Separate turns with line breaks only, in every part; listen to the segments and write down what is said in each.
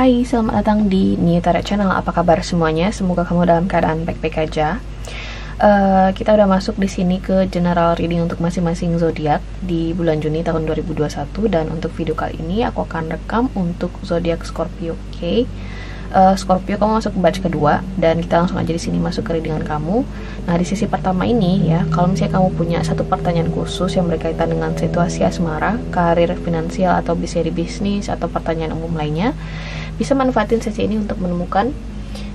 Hai, selamat datang di New Tarot Channel. Apa kabar semuanya? Semoga kamu dalam keadaan baik-baik aja. Kita udah masuk di sini ke general reading untuk masing-masing zodiak di bulan Juni tahun 2021, dan untuk video kali ini aku akan rekam untuk zodiak Scorpio. Oke. Scorpio, kamu masuk ke batch kedua dan kita langsung aja di sini masuk ke readingan kamu. Nah, di sisi pertama ini ya, kalau misalnya kamu punya satu pertanyaan khusus yang berkaitan dengan situasi asmara, karir, finansial, atau bisa di bisnis atau pertanyaan umum lainnya, bisa manfaatin sesi ini untuk menemukan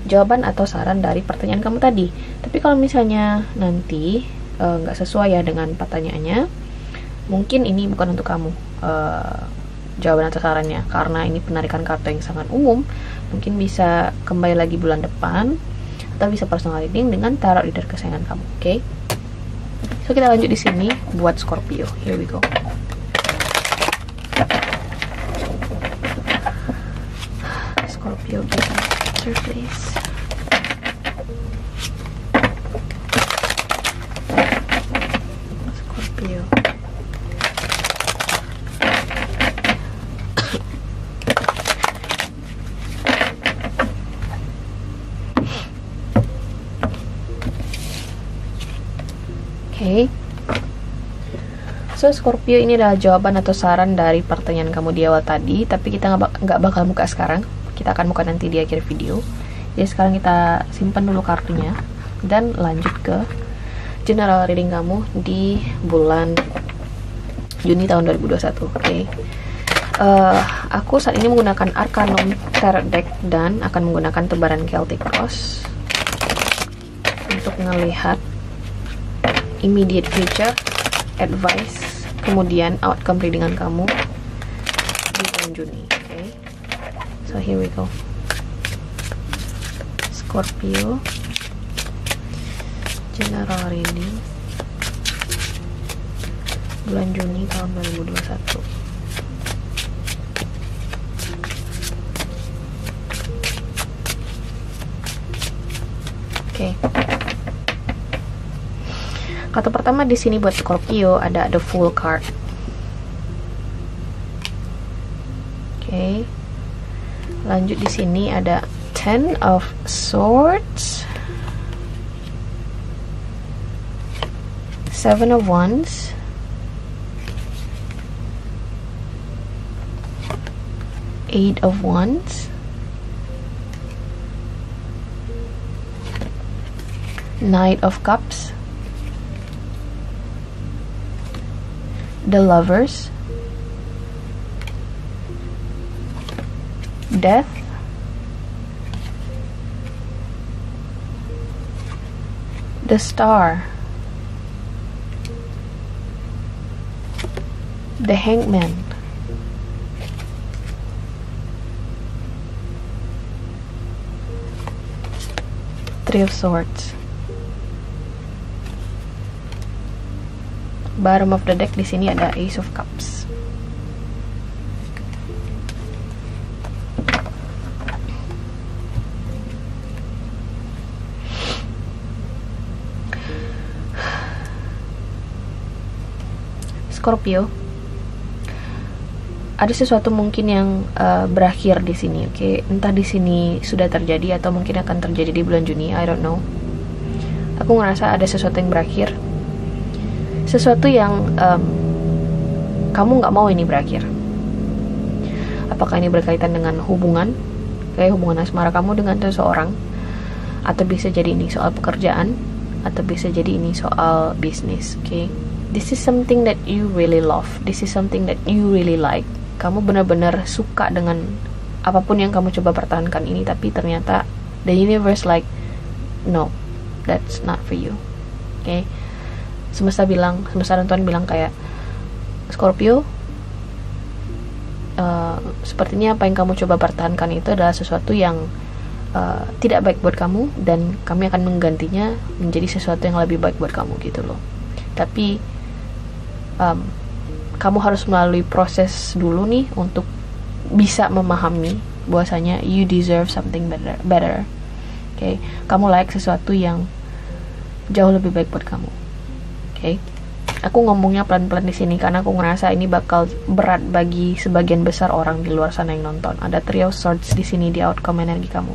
jawaban atau saran dari pertanyaan kamu tadi. Tapi kalau misalnya nanti nggak sesuai ya dengan pertanyaannya, mungkin ini bukan untuk kamu jawaban atau sarannya, karena ini penarikan kartu yang sangat umum. Mungkin bisa kembali lagi bulan depan, atau bisa personal reading dengan tarot reader kesayangan kamu. Oke? So kita lanjut di sini buat Scorpio. Here we go. Scorpio, give me answer, please. Scorpio. Oke. So Scorpio, ini adalah jawaban atau saran dari pertanyaan kamu di awal tadi, tapi kita nggak bakal buka sekarang. Kita akan buka nanti di akhir video. Jadi sekarang kita simpan dulu kartunya dan lanjut ke general reading kamu di bulan Juni tahun 2021. Oke. Aku saat ini menggunakan Arcanum Tarot Deck dan akan menggunakan tebaran Celtic Cross untuk melihat immediate future, advice, kemudian outcome readingan kamu di bulan Juni. Okay? So here we go. Scorpio, general reading bulan Juni tahun 2021. Oke. Kartu pertama di sini buat Scorpio ada the Fool card. Oke. Lanjut di sini ada Ten of Swords, Seven of Wands, Eight of Wands, Knight of Cups, the Lovers, Death, the Star, the Hangman, Three of Swords. Bottom of the deck di sini ada Ace of Cups. Scorpio, ada sesuatu mungkin yang berakhir di sini, oke? Entah di sini sudah terjadi atau mungkin akan terjadi di bulan Juni, I don't know. Aku ngerasa ada sesuatu yang berakhir. Sesuatu yang kamu nggak mau ini berakhir. Apakah ini berkaitan dengan hubungan, kayak hubungan asmara kamu dengan seseorang, atau bisa jadi ini soal pekerjaan, atau bisa jadi ini soal bisnis. Okay? This is something that you really love. This is something that you really like. Kamu benar-benar suka dengan apapun yang kamu coba pertahankan ini, tapi ternyata the universe like, no, that's not for you. Okay? Semesta dan Tuhan bilang kayak, Scorpio, sepertinya apa yang kamu coba pertahankan itu adalah sesuatu yang tidak baik buat kamu, dan kami akan menggantinya menjadi sesuatu yang lebih baik buat kamu gitu loh. Tapi kamu harus melalui proses dulu nih untuk bisa memahami bahwasanya you deserve something better. Kamu like sesuatu yang jauh lebih baik buat kamu. Okay. Aku ngomongnya pelan-pelan di sini karena aku ngerasa ini bakal berat bagi sebagian besar orang di luar sana yang nonton. Ada Three of Swords di sini di outcome energi kamu.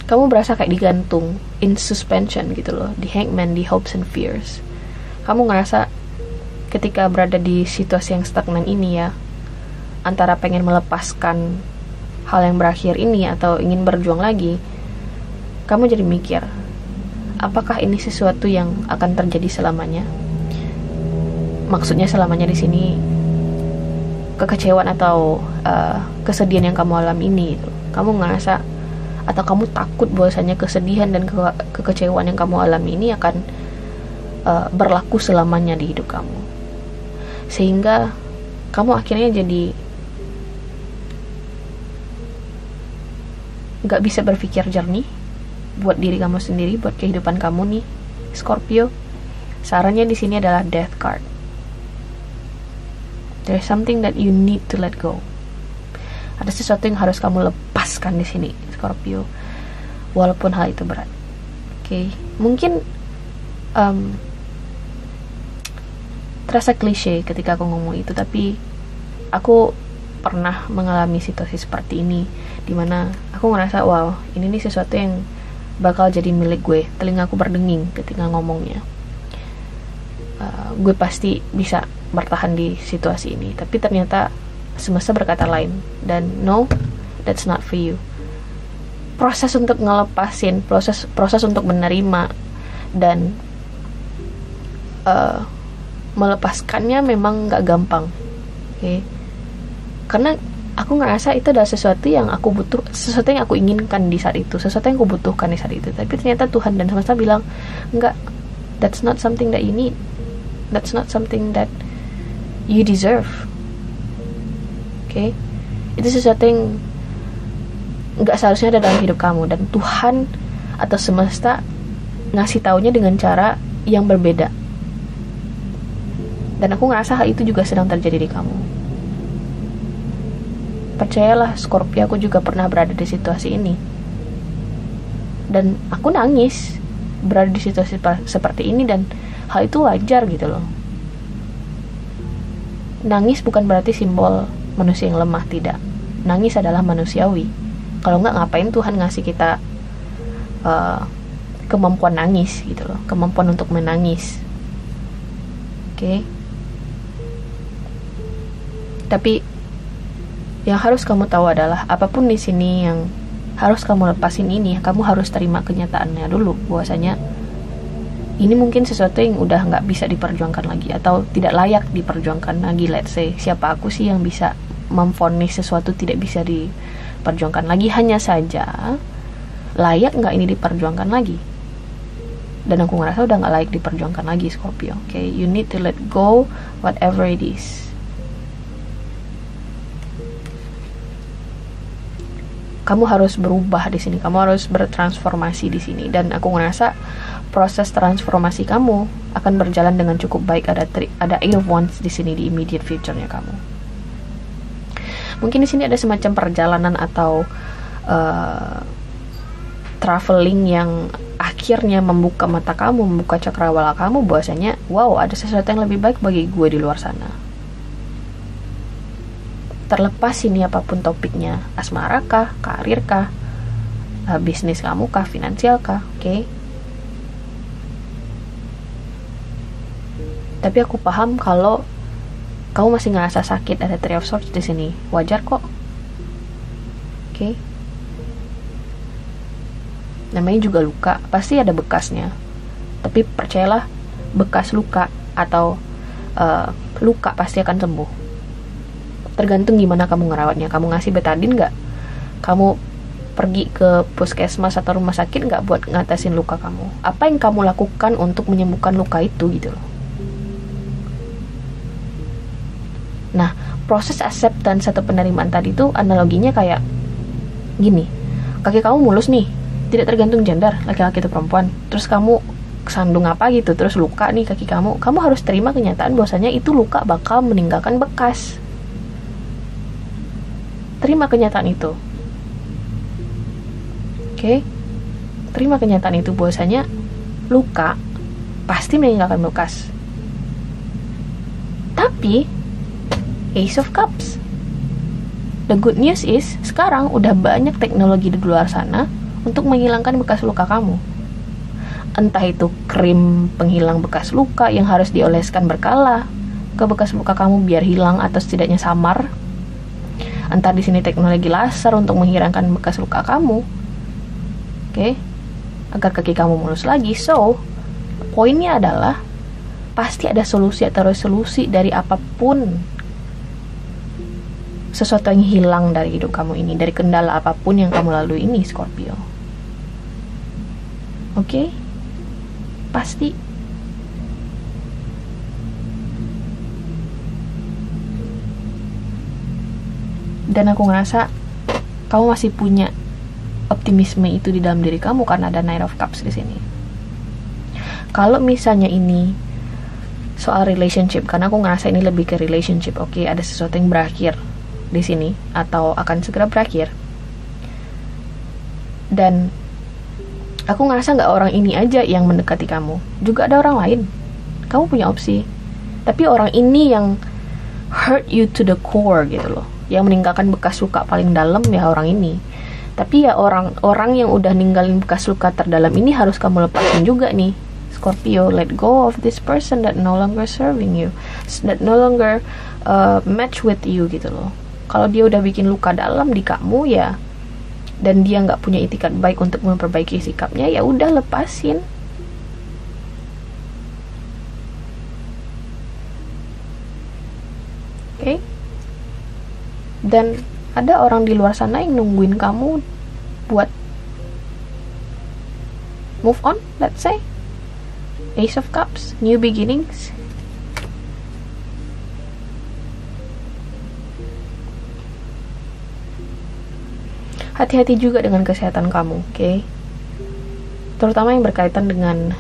Kamu berasa kayak digantung, in suspension gitu loh, di Hangman, di hopes and fears. Kamu ngerasa ketika berada di situasi yang stagnan ini ya, antara pengen melepaskan hal yang berakhir ini atau ingin berjuang lagi, kamu jadi mikir, apakah ini sesuatu yang akan terjadi selamanya? Maksudnya selamanya di sini kekecewaan atau kesedihan yang kamu alami ini gitu. Kamu ngerasa atau kamu takut bahwasanya kesedihan dan kekecewaan yang kamu alami ini akan berlaku selamanya di hidup kamu, sehingga kamu akhirnya jadi gak bisa berpikir jernih buat diri kamu sendiri, buat kehidupan kamu nih, Scorpio. Sarannya di sini adalah Death card. There's something that you need to let go. Ada sesuatu yang harus kamu lepaskan di sini, Scorpio, walaupun hal itu berat. Oke. Mungkin terasa klise ketika aku ngomong itu, tapi aku pernah mengalami situasi seperti ini, dimana aku ngerasa wow, ini nih sesuatu yang bakal jadi milik gue. Telingaku berdenging ketika ngomongnya. Gue pasti bisa bertahan di situasi ini, tapi ternyata semesta berkata lain, dan no, that's not for you. Proses untuk ngelepasin, proses untuk menerima dan melepaskannya memang gak gampang, okay? Karena aku ngerasa itu adalah sesuatu yang aku butuh, sesuatu yang aku inginkan di saat itu, sesuatu yang aku butuhkan di saat itu. Tapi ternyata Tuhan dan semesta bilang, enggak, that's not something that you need, that's not something that you deserve. Okay? Itu sesuatu yang nggak seharusnya ada dalam hidup kamu, dan Tuhan atau semesta ngasih taunya dengan cara yang berbeda. Dan aku ngerasa hal itu juga sedang terjadi di kamu. Percayalah Scorpio, aku juga pernah berada di situasi ini, dan aku nangis berada di situasi seperti ini, dan hal itu wajar gitu loh. Nangis bukan berarti simbol manusia yang lemah, tidak. Nangis adalah manusiawi. Kalau nggak, ngapain Tuhan ngasih kita kemampuan nangis gitu loh, kemampuan untuk menangis. Oke. Tapi yang harus kamu tahu adalah apapun di sini yang harus kamu lepasin ini, kamu harus terima kenyataannya dulu, bahwasanya ini mungkin sesuatu yang udah nggak bisa diperjuangkan lagi atau tidak layak diperjuangkan lagi. Let's say, siapa aku sih yang bisa memvonis sesuatu tidak bisa diperjuangkan lagi? Hanya saja layak nggak ini diperjuangkan lagi? Dan aku ngerasa udah nggak layak diperjuangkan lagi, Scorpio. Okay, you need to let go whatever it is. Kamu harus berubah di sini, kamu harus bertransformasi di sini, dan aku ngerasa proses transformasi kamu akan berjalan dengan cukup baik. Ada Eight of Wands di sini di immediate future-nya kamu. Mungkin di sini ada semacam perjalanan atau traveling yang akhirnya membuka mata kamu, membuka cakrawala kamu, bahwasanya wow, ada sesuatu yang lebih baik bagi gue di luar sana. Terlepas ini apapun topiknya, asmara kah, karir kah, bisnis kamu kah, finansial kah, oke? Tapi aku paham kalau kamu masih ngerasa sakit. Ada Three of Swords di sini, wajar kok, oke? Namanya juga luka, pasti ada bekasnya. Tapi percayalah, bekas luka atau luka pasti akan sembuh. Tergantung gimana kamu ngerawatnya. Kamu ngasih betadin nggak? Kamu pergi ke puskesmas atau rumah sakit nggak buat ngatasin luka kamu? Apa yang kamu lakukan untuk menyembuhkan luka itu gitu loh. Nah, proses acceptance atau penerimaan tadi itu analoginya kayak gini. Kaki kamu mulus nih, tidak tergantung gender, laki-laki atau perempuan. Terus kamu kesandung apa gitu, terus luka nih kaki kamu. Kamu harus terima kenyataan bahwasanya itu luka bakal meninggalkan bekas. Terima kenyataan itu. Oke? Terima kenyataan itu bahwasanya luka pasti meninggalkan bekas. Tapi Ace of Cups, the good news is sekarang udah banyak teknologi di luar sana untuk menghilangkan bekas luka kamu. Entah itu krim penghilang bekas luka yang harus dioleskan berkala ke bekas luka kamu biar hilang atau setidaknya samar. Entah di sini teknologi laser untuk menghilangkan bekas luka kamu. Oke, agar kaki kamu mulus lagi. So, poinnya adalah pasti ada solusi atau resolusi dari apapun sesuatu yang hilang dari hidup kamu ini, dari kendala apapun yang kamu lalui ini, Scorpio. Oke? Pasti. Dan aku ngerasa kamu masih punya optimisme itu di dalam diri kamu karena ada Knight of Cups di sini. Kalau misalnya ini soal relationship, karena aku ngerasa ini lebih ke relationship, oke, ada sesuatu yang berakhir di sini atau akan segera berakhir. Dan aku ngerasa nggak orang ini aja yang mendekati kamu, juga ada orang lain. Kamu punya opsi, tapi orang ini yang hurt you to the core gitu loh, yang meninggalkan bekas luka paling dalam ya orang ini. Tapi ya orang yang udah ninggalin bekas luka terdalam ini harus kamu lepasin juga nih, Scorpio. Let go of this person that no longer serving you, that no longer match with you gitu loh. Kalau dia udah bikin luka dalam di kamu ya, dan dia nggak punya itikat baik untuk memperbaiki sikapnya, ya udah lepasin. Oke? Dan ada orang di luar sana yang nungguin kamu buat move on, let's say. Ace of Cups, new beginnings. Hati-hati juga dengan kesehatan kamu, oke? Terutama yang berkaitan dengan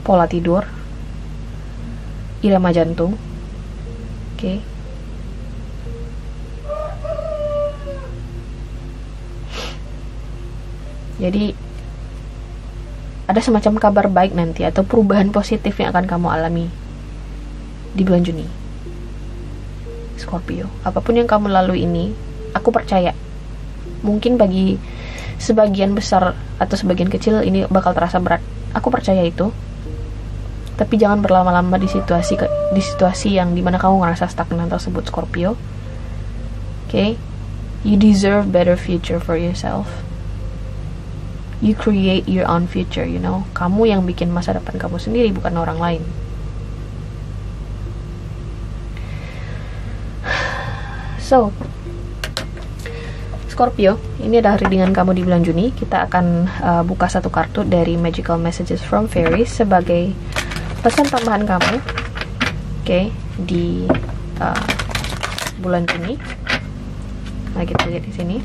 pola tidur, irama jantung, oke? Jadi ada semacam kabar baik nanti atau perubahan positif yang akan kamu alami di bulan Juni, Scorpio. Apapun yang kamu lalui ini, aku percaya mungkin bagi sebagian besar atau sebagian kecil ini bakal terasa berat. Aku percaya itu. Tapi jangan berlama-lama di situasi yang dimana kamu ngerasa stagnan tersebut, Scorpio. Okay? You deserve better future for yourself. You create your own future, you know. Kamu yang bikin masa depan kamu sendiri, bukan orang lain. So, Scorpio, ini adalah readingan kamu di bulan Juni. Kita akan buka satu kartu dari Magical Messages from Fairies sebagai pesan tambahan kamu, oke, di bulan Juni. Nah, kita lihat di sini.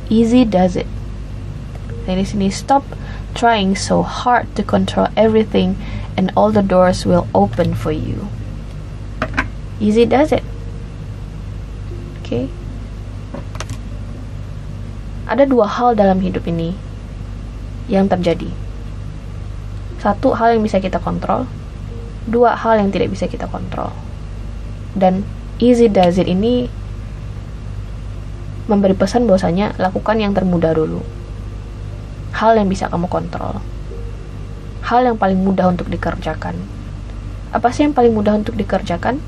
Easy does it. Nah, di sini, stop trying so hard to control everything and all the doors will open for you. Easy does it. Okay. Ada dua hal dalam hidup ini yang terjadi. Satu hal yang bisa kita kontrol, dua hal yang tidak bisa kita kontrol. Dan easy does it ini memberi pesan bahwasanya lakukan yang termudah dulu. Hal yang bisa kamu kontrol. Hal yang paling mudah untuk dikerjakan. Apa sih yang paling mudah untuk dikerjakan?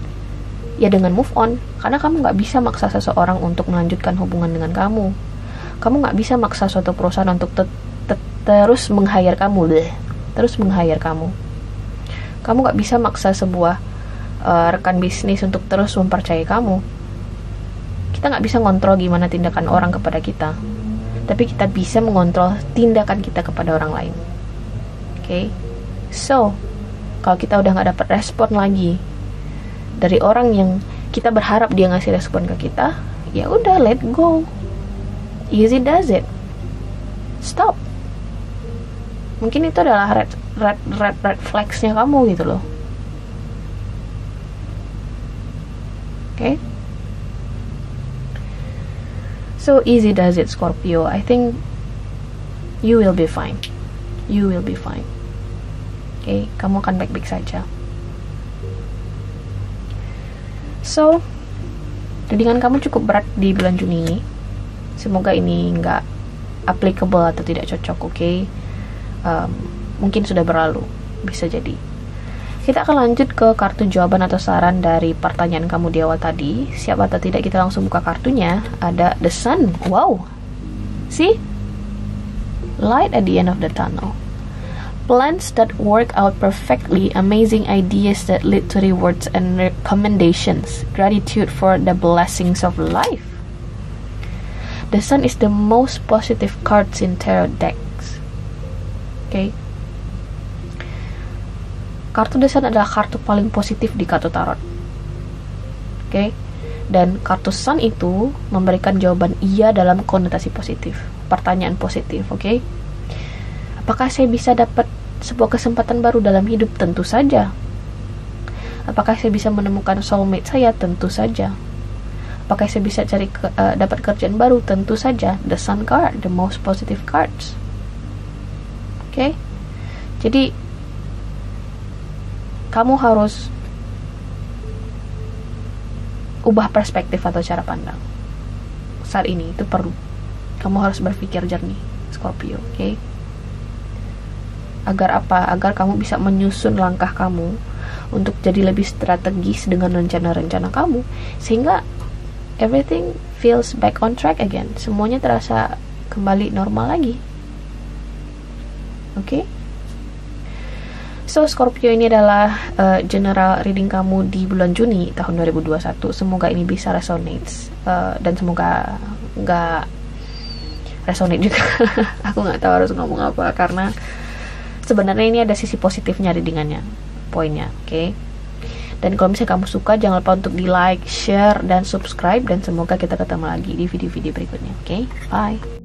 Ya dengan move on. Karena kamu gak bisa maksa seseorang untuk melanjutkan hubungan dengan kamu. Kamu gak bisa maksa suatu perusahaan untuk terus meng-hire kamu. Terus meng-hire kamu. Kamu gak bisa maksa sebuah rekan bisnis untuk terus mempercayai kamu. Kita gak bisa ngontrol gimana tindakan orang kepada kita. Tapi kita bisa mengontrol tindakan kita kepada orang lain. Okay? So, kalau kita udah gak dapat respon lagi dari orang yang kita berharap dia ngasih respon ke kita, ya udah, let go. Easy does it. Stop. Mungkin itu adalah red flags-nya kamu gitu loh. Oke? So easy does it, Scorpio. I think you will be fine. You will be fine. Oke, kamu akan baik-baik saja. So, readingan kamu cukup berat di bulan Juni ini. Semoga ini nggak applicable atau tidak cocok, oke? Mungkin sudah berlalu, bisa jadi. Kita akan lanjut ke kartu jawaban atau saran dari pertanyaan kamu di awal tadi. Siap atau tidak, kita langsung buka kartunya. Ada The Sun. Wow, see? Light at the end of the tunnel. Plans that work out perfectly, amazing ideas that lead to rewards and recommendations, gratitude for the blessings of life. The Sun is the most positive cards in tarot decks. Okay. Kartu The Sun adalah kartu paling positif di kartu tarot. Okay. Dan kartu Sun itu memberikan jawaban iya dalam konotasi positif, pertanyaan positif, okay? Apakah saya bisa dapat sebuah kesempatan baru dalam hidup? Tentu saja. Apakah saya bisa menemukan soulmate saya? Tentu saja. Apakah saya bisa dapat kerjaan baru? Tentu saja. The Sun card, the most positive cards. Okay? Jadi kamu harus ubah perspektif atau cara pandang. Saat ini itu perlu. Kamu harus berpikir jernih, Scorpio, okay? Agar apa? Agar kamu bisa menyusun langkah kamu untuk jadi lebih strategis dengan rencana-rencana kamu, sehingga everything feels back on track again. Semuanya terasa kembali normal lagi. Oke? So, Scorpio, ini adalah general reading kamu di bulan Juni tahun 2021. Semoga ini bisa resonate, dan semoga nggak resonate juga. Aku nggak tahu harus ngomong apa, karena sebenarnya ini ada sisi positifnya readingannya, poinnya, oke? Dan kalau misalnya kamu suka, jangan lupa untuk di like, share, dan subscribe. Dan semoga kita ketemu lagi di video-video berikutnya, oke? Bye.